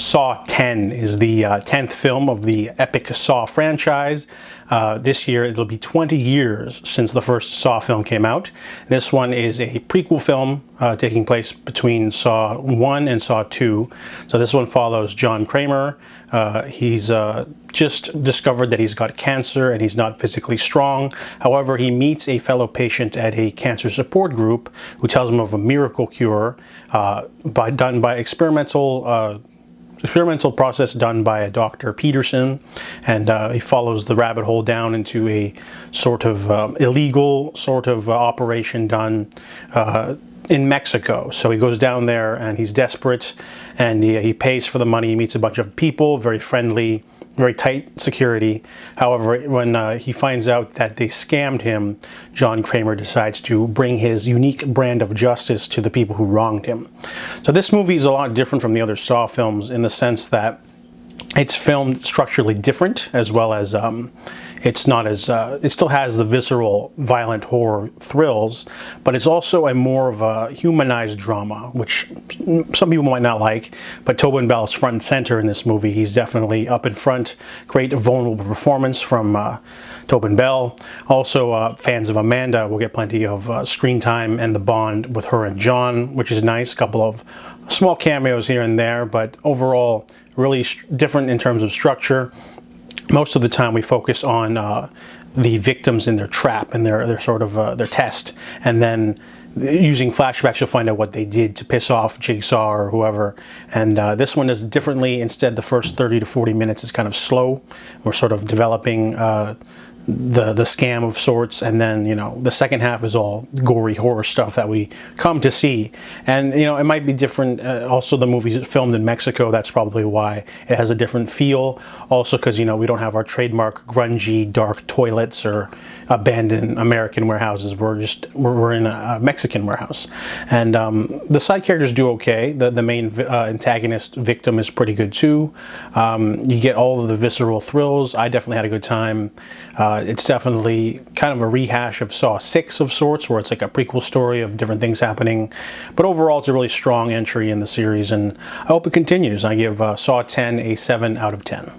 Saw 10 is the 10th film of the epic Saw franchise. This year it'll be 20 years since the first Saw film came out. This one is a prequel film taking place between Saw 1 and Saw 2. So this one follows John Kramer. He's just discovered that he's got cancer and he's not physically strong. However, he meets a fellow patient at a cancer support group who tells him of a miracle cure done by experimental process done by a Dr. Peterson, and he follows the rabbit hole down into a sort of illegal sort of operation done in Mexico. So he goes down there and he's desperate, and he pays for the money. He meets a bunch of people, very friendly, very tight security. However, when he finds out that they scammed him, John Kramer decides to bring his unique brand of justice to the people who wronged him. So this movie is a lot different from the other Saw films in the sense that it's filmed structurally different, as well as it's not as it still has the visceral, violent horror thrills, but it's also a more of a humanized drama, which some people might not like. But Tobin Bell's front and center in this movie. He's definitely up in front. Great vulnerable performance from Tobin Bell. Also, fans of Amanda will get plenty of screen time and the bond with her and John, which is nice. A couple of small cameos here and there, but overall really different in terms of structure. Most of the time we focus on the victims in their trap and their sort of their test, and then using flashbacks you'll find out what they did to piss off Jigsaw or whoever. And this one is differently. Instead, the first 30 to 40 minutes is kind of slow. We're sort of developing the scam of sorts, and then, you know, the second half is all gory horror stuff that we come to see. And, you know, it might be different. Also, the movie's filmed in Mexico. That's probably why it has a different feel. Also, because, you know, we don't have our trademark grungy dark toilets or abandoned American warehouses. We're in a Mexican warehouse. And the side characters do okay. The main antagonist victim is pretty good too. You get all of the visceral thrills. I definitely had a good time. It's definitely kind of a rehash of Saw 6 of sorts, where it's like a prequel story of different things happening. But overall, it's a really strong entry in the series, and I hope it continues. I give Saw 10 a 7 out of 10.